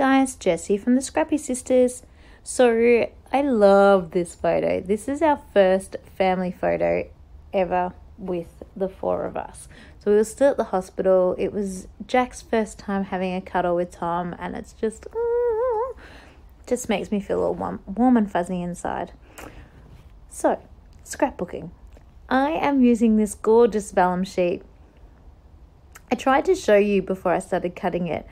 guys, Jessie from the Scrappy Sisters. So I love this photo. This is our first family photo ever with the four of us. So we were still at the hospital. It was Jack's first time having a cuddle with Tom, and it's just makes me feel all warm and fuzzy inside. So, scrapbooking. I am using this gorgeous vellum sheet. I tried to show you before I started cutting it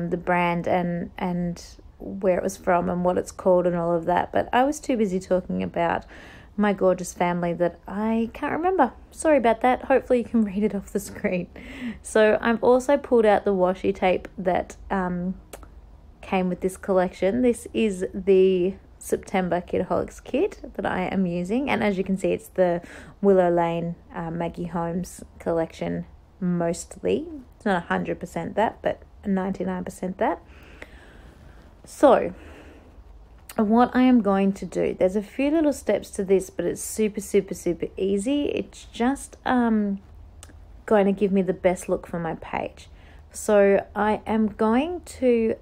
the brand and where it was from and what it's called and all of that, but I was too busy talking about my gorgeous family that I can't remember. Sorry about that. Hopefully you can read it off the screen. So I've also pulled out the washi tape that came with this collection. This is the September Kidaholics kit that I am using, and as you can see, it's the Willow Lane Maggie Holmes collection mostly. It's not 100% that, but 99% that. So what I am going to do, there's a few little steps to this, but it's super easy. It's just going to give me the best look for my page. So I am going to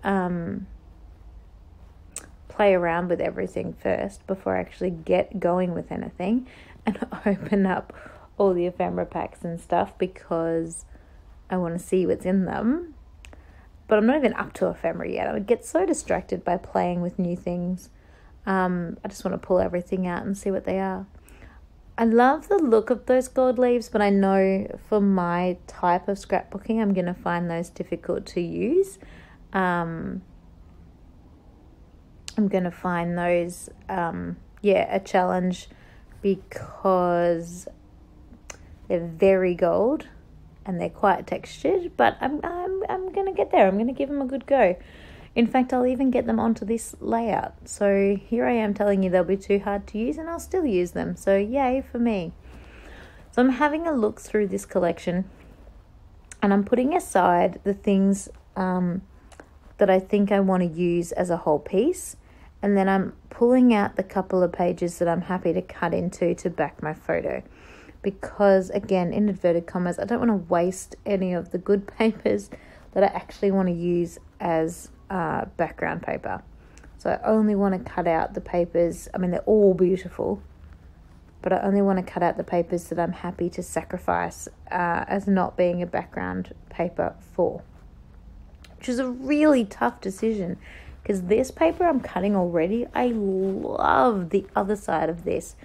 play around with everything first before I actually get going with anything, and open up all the ephemera packs and stuff because I want to see what's in them. But I'm not even up to ephemera yet. I would get so distracted by playing with new things. I just want to pull everything out and see what they are. I love the look of those gold leaves, but I know for my type of scrapbooking, I'm going to find those difficult to use. I'm going to find those, a challenge because they're very gold and they're quite textured, but I'm going to get there. I'm going to give them a good go. In fact, I'll even get them onto this layout. So here I am telling you they'll be too hard to use, and I'll still use them. So yay for me. So I'm having a look through this collection, and I'm putting aside the things that I think I want to use as a whole piece. And then I'm pulling out the couple of pages that I'm happy to cut into to back my photo. Because, again, in inverted commas, I don't want to waste any of the good papers that I actually want to use as background paper. So I only want to cut out the papers. I mean, they're all beautiful, but I only want to cut out the papers that I'm happy to sacrifice as not being a background paper for. Which is a really tough decision, because this paper I'm cutting already, I love the other side of this.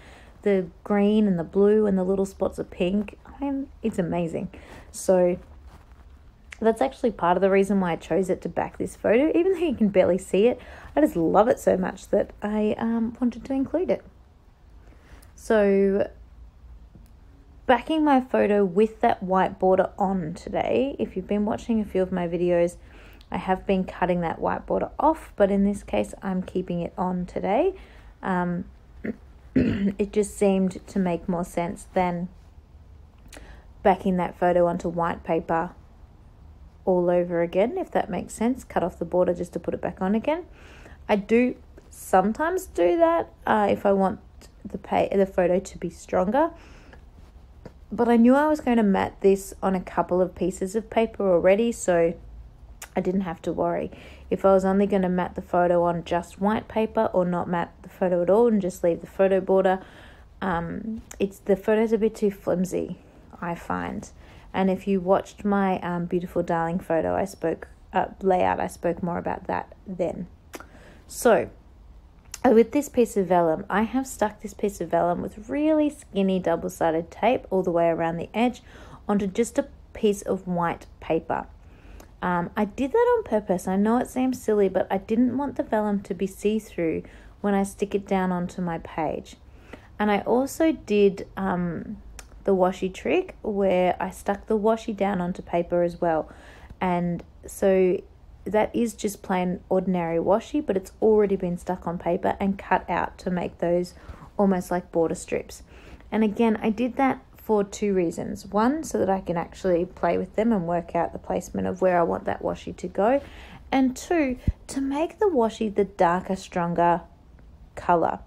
The green and the blue and the little spots of pink. It's amazing. So that's actually part of the reason why I chose it to back this photo. Even though you can barely see it, I just love it so much that I wanted to include it. So backing my photo with that white border on today. If you've been watching a few of my videos, I have been cutting that white border off, but in this case I'm keeping it on today. It just seemed to make more sense than backing that photo onto white paper all over again, if that makes sense. Cut off the border just to put it back on again. I do sometimes do that if I want the photo to be stronger. But I knew I was going to mat this on a couple of pieces of paper already, so I didn't have to worry. If I was only going to mat the photo on just white paper or not mat the photo at all and just leave the photo border, the photo's a bit too flimsy, I find. And if you watched my beautiful darling photo, layout, I spoke more about that then. So with this piece of vellum, I have stuck this piece of vellum with really skinny double-sided tape all the way around the edge onto just a piece of white paper. I did that on purpose. I know it seems silly, but I didn't want the vellum to be see-through when I stick it down onto my page. And I also did the washi trick where I stuck the washi down onto paper as well. And so that is just plain ordinary washi, but it's already been stuck on paper and cut out to make those almost like border strips. And again, I did that for two reasons. One, so that I can actually play with them and work out the placement of where I want that washi to go. And two, to make the washi the darker, stronger color.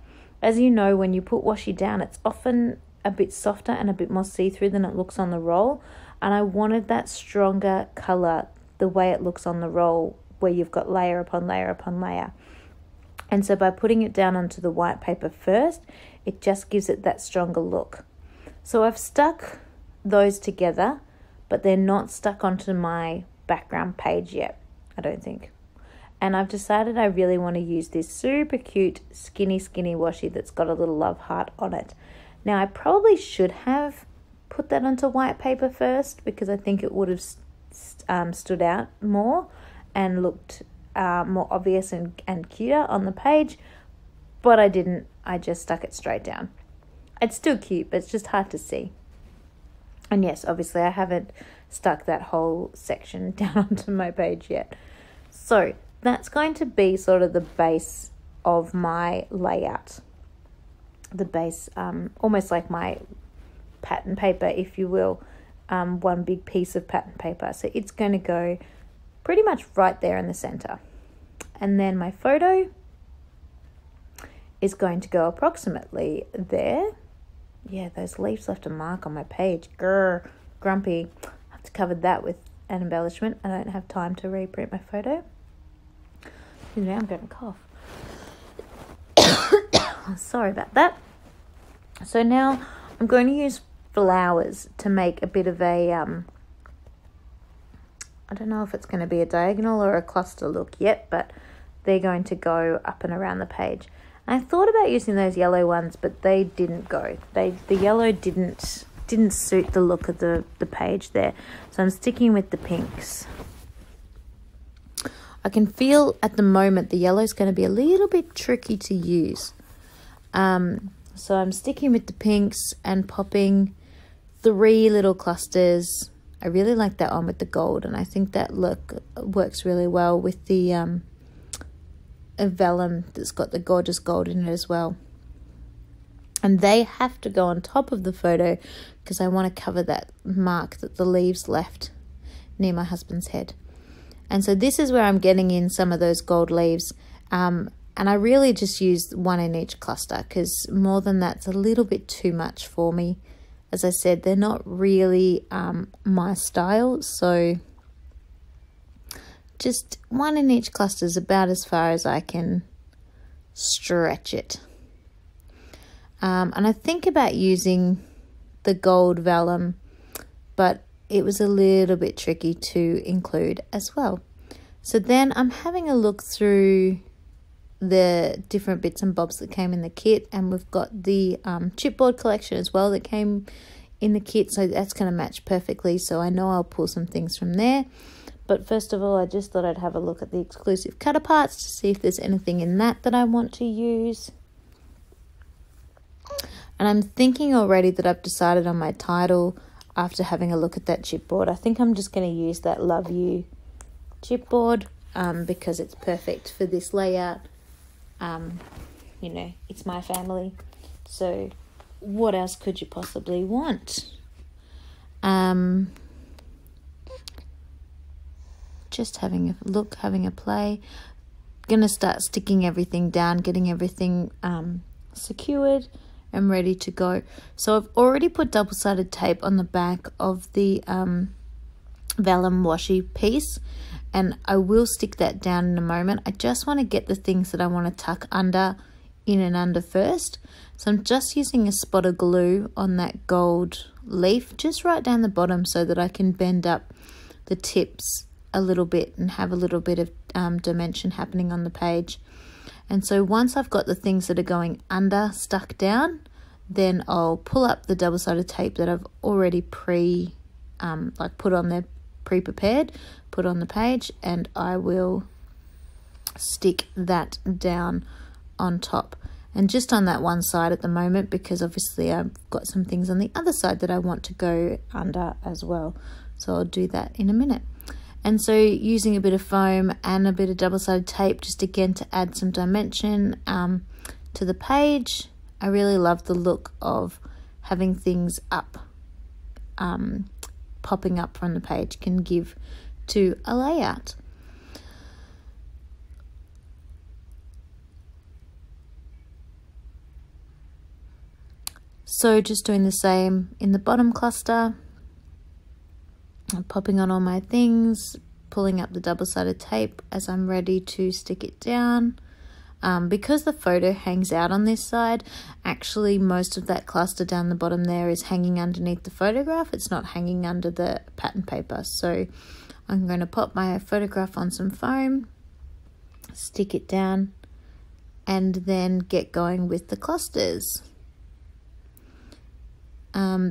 As you know, when you put washi down, it's often a bit softer and a bit more see-through than it looks on the roll. And I wanted that stronger color, the way it looks on the roll, where you've got layer upon layer upon layer. And so by putting it down onto the white paper first, it just gives it that stronger look. So I've stuck those together, but they're not stuck onto my background page yet, I don't think. And I've decided I really want to use this super cute skinny washi that's got a little love heart on it. Now I probably should have put that onto white paper first, because I think it would have stood out more and looked more obvious and cuter on the page, but I didn't. I just stuck it straight down. It's still cute, but it's just hard to see. And yes, obviously I haven't stuck that whole section down onto my page yet. So that's going to be sort of the base of my layout. The base, almost like my pattern paper, if you will, one big piece of pattern paper. So it's going to go pretty much right there in the center. And then my photo is going to go approximately there. Yeah, those leaves left a mark on my page. Grr, grumpy. I have to cover that with an embellishment. I don't have time to reprint my photo. Now I'm going to cough. Sorry about that. So now I'm going to use flowers to make a bit of a, I don't know if it's going to be a diagonal or a cluster look yet, but they're going to go up and around the page. And I thought about using those yellow ones, but they didn't go. The yellow didn't suit the look of the page there. So I'm sticking with the pinks. I can feel at the moment the yellow is going to be a little bit tricky to use. So I'm sticking with the pinks and popping 3 little clusters. I really like that one with the gold, and I think that look works really well with the a vellum that's got the gorgeous gold in it as well. And they have to go on top of the photo because I want to cover that mark that the leaves left near my husband's head. And so this is where I'm getting in some of those gold leaves. And I really just use 1 in each cluster, because more than that's a little bit too much for me. As I said, they're not really my style, so just 1 in each cluster is about as far as I can stretch it. And I think about using the gold vellum, but it was a little bit tricky to include as well. So then I'm having a look through the different bits and bobs that came in the kit, and we've got the chipboard collection as well that came in the kit, so that's going to match perfectly. So I know I'll pull some things from there. But first of all, I just thought I'd have a look at the exclusive cutter parts to see if there's anything in that I want to use. And I'm thinking already that I've decided on my title after having a look at that chipboard. I think I'm just going to use that Love You chipboard because it's perfect for this layout. You know, it's my family. So what else could you possibly want? Just having a look, having a play. Gonna start sticking everything down, getting everything secured and ready to go. So I've already put double-sided tape on the back of the vellum washi piece, and I will stick that down in a moment. I just want to get the things that I want to tuck under in and under first. So I'm just using a spot of glue on that gold leaf just right down the bottom so that I can bend up the tips a little bit and have a little bit of dimension happening on the page. And so once I've got the things that are going under stuck down, then I'll pull up the double-sided tape that I've already put on there, pre-prepared, put on the page, and I will stick that down on top. And just on that one side at the moment, because obviously I've got some things on the other side that I want to go under as well. So I'll do that in a minute. And so using a bit of foam and a bit of double-sided tape just again to add some dimension to the page. I really love the look of having things up, popping up from the page can give to a layout. So just doing the same in the bottom cluster. I'm popping on all my things, pulling up the double-sided tape as I'm ready to stick it down. Because the photo hangs out on this side, actually most of that cluster down the bottom there is hanging underneath the photograph. It's not hanging under the pattern paper. So I'm going to pop my photograph on some foam, stick it down, and then get going with the clusters.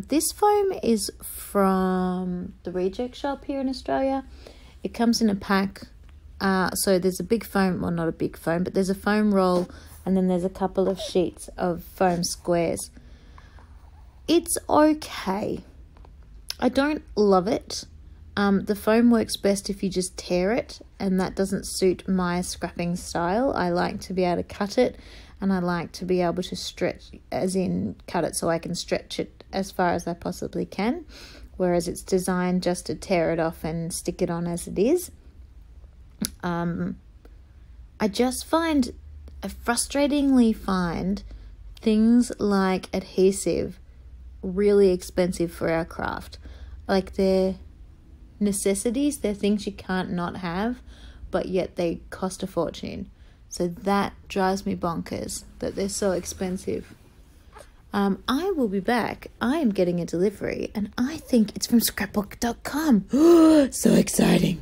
This foam is from the Reject Shop here in Australia. It comes in a pack. So there's a big foam, well, not a big foam, but there's a foam roll, and then there's a couple of sheets of foam squares. It's okay. I don't love it. The foam works best if you just tear it, and that doesn't suit my scrapping style. I like to be able to cut it, and I like to be able to stretch, as in cut it so I can stretch it as far as I possibly can, whereas it's designed just to tear it off and stick it on as it is. I just I frustratingly find things like adhesive really expensive for our craft. Like, they're necessities, they're things you can't not have, but yet they cost a fortune. So that drives me bonkers, that they're so expensive. I will be back. I am getting a delivery, and I think it's from scrapbook.com. So exciting.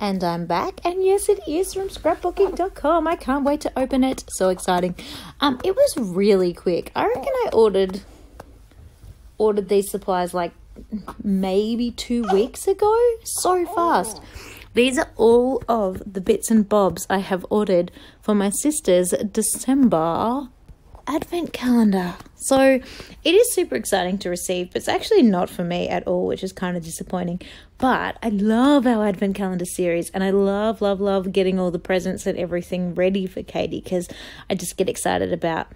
And I'm back, and yes, it is from scrapbooking.com. I can't wait to open it. So exciting. It was really quick. I reckon I ordered these supplies like maybe 2 weeks ago. So fast. These are all of the bits and bobs I have ordered for my sister's December advent calendar. So it is super exciting to receive, but it's actually not for me at all, which is kind of disappointing. But I love our advent calendar series, and I love getting all the presents and everything ready for Katie, because I just get excited about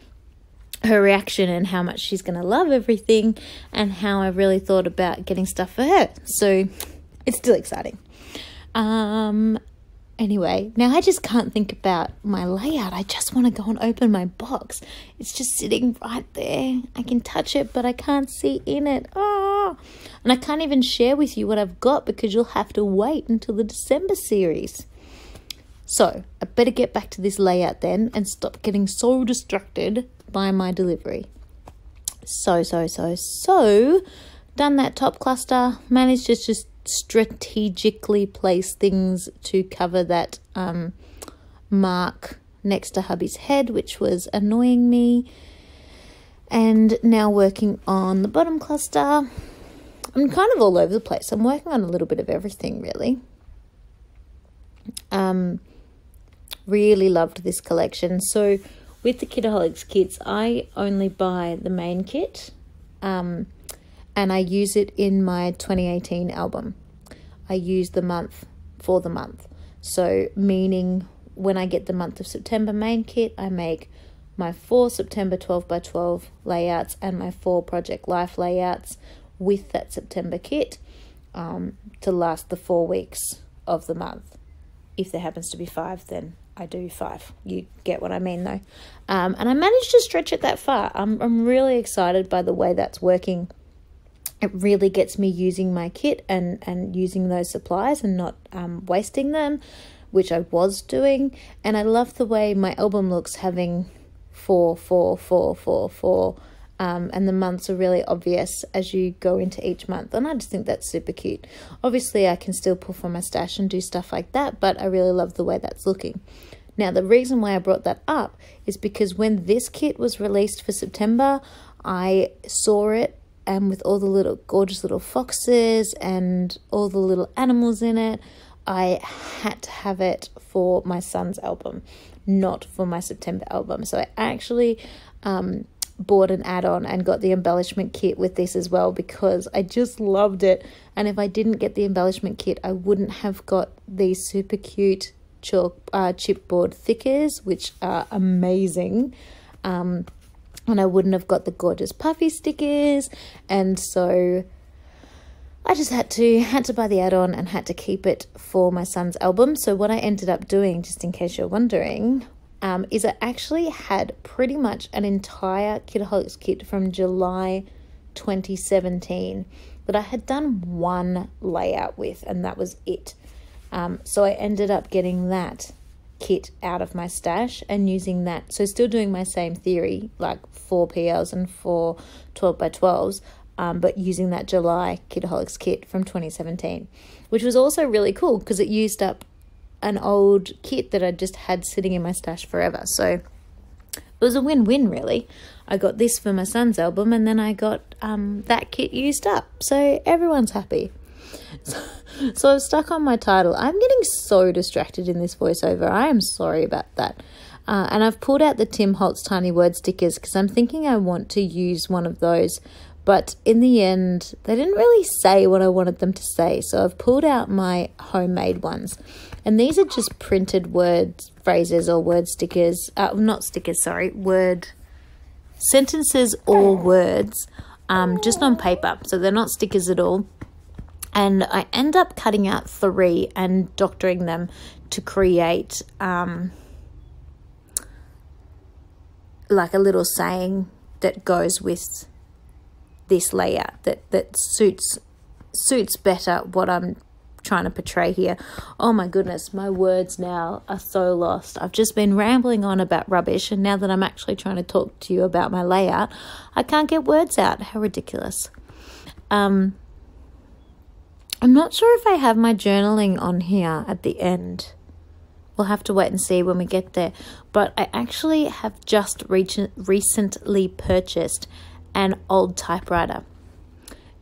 her reaction and how much she's going to love everything, and how I really thought about getting stuff for her. So it's still exciting. Anyway, now I just can't think about my layout. I just want to go and open my box. It's just sitting right there. I can touch it, but I can't see in it. Oh, and I can't even share with you what I've got, because you'll have to wait until the December series. So I better get back to this layout then, and stop getting so distracted by my delivery. So done that top cluster, managed to just strategically place things to cover that mark next to hubby's head, which was annoying me. And now working on the bottom cluster. I'm kind of all over the place. I'm working on a little bit of everything, really. Really loved this collection. So with the Kitaholics kits, I only buy the main kit, and I use it in my 2018 album. I use the month for the month. So meaning when I get the month of September main kit, I make my 4 September 12x12 layouts and my 4 Project Life layouts with that September kit to last the 4 weeks of the month. If there happens to be 5, then I do 5. You get what I mean, though. And I managed to stretch it that far. I'm really excited by the way that's working. It really gets me using my kit and using those supplies and not wasting them, which I was doing. And I love the way my album looks, having 4, 4, 4, 4, 4. And the months are really obvious as you go into each month. And I just think that's super cute. Obviously, I can still pull from my stash and do stuff like that, but I really love the way that's looking. Now, the reason why I brought that up is because when this kit was released for September, I saw it, and with all the little gorgeous little foxes and all the little animals in it, I had to have it for my son's album, not for my September album. So I actually bought an add-on and got the embellishment kit with this as well, because I just loved it. And if I didn't get the embellishment kit, I wouldn't have got these super cute chipboard thickers, which are amazing. And I wouldn't have got the gorgeous puffy stickers. And so I just had to buy the add-on and had to keep it for my son's album. So what I ended up doing, just in case you're wondering, is I actually had pretty much an entire Kitaholics kit from July 2017 that I had done one layout with, and that was it. So I ended up getting that kit out of my stash and using that. So still doing my same theory, like 4 PLs and 4 12 by 12s, but using that July Kitaholics kit from 2017, which was also really cool because it used up an old kit that I just had sitting in my stash forever. So it was a win-win, really. I got this for my son's album, and then I got that kit used up. So everyone's happy. So I've stuck on my title. I'm getting so distracted in this voiceover. I am sorry about that. And I've pulled out the Tim Holtz Tiny Word stickers because I'm thinking I want to use one of those. But in the end, they didn't really say what I wanted them to say. So I've pulled out my homemade ones. And these are just printed word phrases or word stickers. Not stickers, sorry. Word sentences or words just on paper. So they're not stickers at all. And I end up cutting out 3 and doctoring them to create like a little saying that goes with this layout that suits better what I'm trying to portray here. Oh my goodness, my words now are so lost. I've just been rambling on about rubbish, and now that I'm actually trying to talk to you about my layout, I can't get words out. How ridiculous. I'm not sure if I have my journaling on here at the end. We'll have to wait and see when we get there. But I actually have just recently purchased an old typewriter.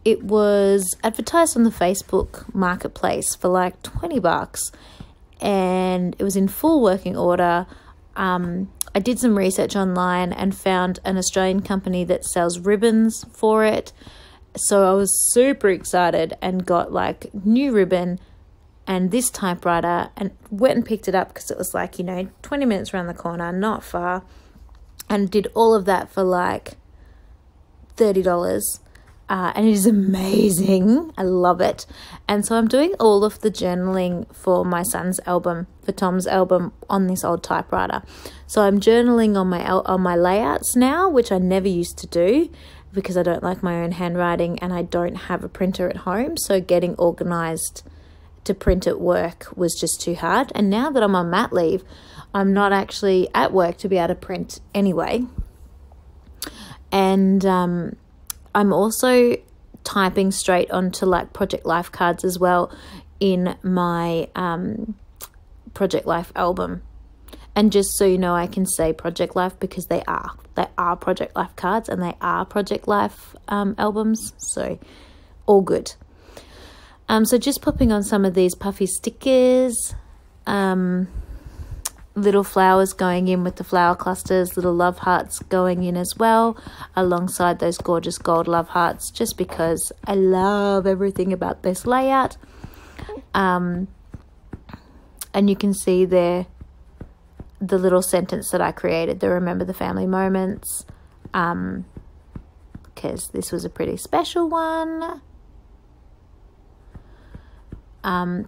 It was advertised on the Facebook marketplace for like $20, and it was in full working order. I did some research online and found an Australian company that sells ribbons for it. So I was super excited and got like new ribbon and this typewriter and went and picked it up because it was like, 20 minutes around the corner, not far, and did all of that for like $30. And it is amazing. I love it. And so I'm doing all of the journaling for my son's album, for Tom's album, on this old typewriter. So I'm journaling on my layouts now, which I never used to do because I don't like my own handwriting and I don't have a printer at home. So getting organized to print at work was just too hard. And now that I'm on mat leave, I'm not actually at work to be able to print anyway. And I'm also typing straight onto like Project Life cards as well in my Project Life album. And just so you know, I can say Project Life because they are Project Life cards and they are Project Life albums. So all good. So just popping on some of these puffy stickers, little flowers going in with the flower clusters, little love hearts going in as well, alongside those gorgeous gold love hearts, just because I love everything about this layout. And you can see there the little sentence that I created, the remember the family moments, because this was a pretty special one.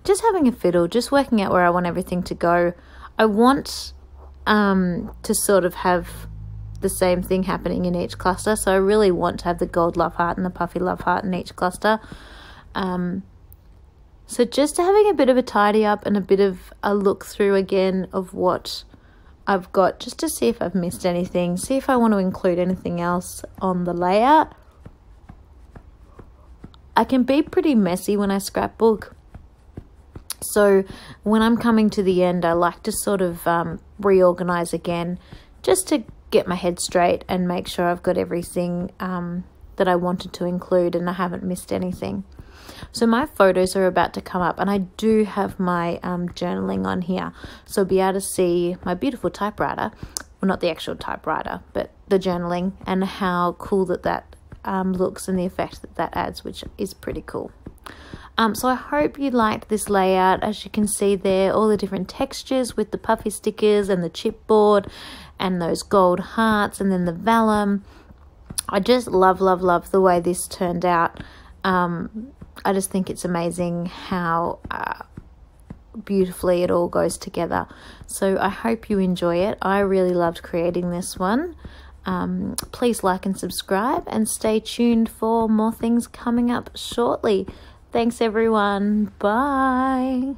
Just having a fiddle, just working out where I want everything to go. I want to sort of have the same thing happening in each cluster. So I really want to have the gold love heart and the puffy love heart in each cluster. So just having a bit of a tidy up and a bit of a look through again of what I've got, just to see if I've missed anything, see if I want to include anything else on the layout. I can be pretty messy when I scrapbook. So when I'm coming to the end, I like to sort of reorganize again just to get my head straight and make sure I've got everything that I wanted to include and I haven't missed anything. So my photos are about to come up and I do have my journaling on here. So be able to see my beautiful typewriter, well, not the actual typewriter, but the journaling and how cool that looks and the effect that adds, which is pretty cool. So I hope you liked this layout. As you can see there, all the different textures with the puffy stickers and the chipboard and those gold hearts and then the vellum. I just love the way this turned out. I just think it's amazing how beautifully it all goes together. So I hope you enjoy it. I really loved creating this one. Please like and subscribe and stay tuned for more things coming up shortly. Thanks everyone. Bye.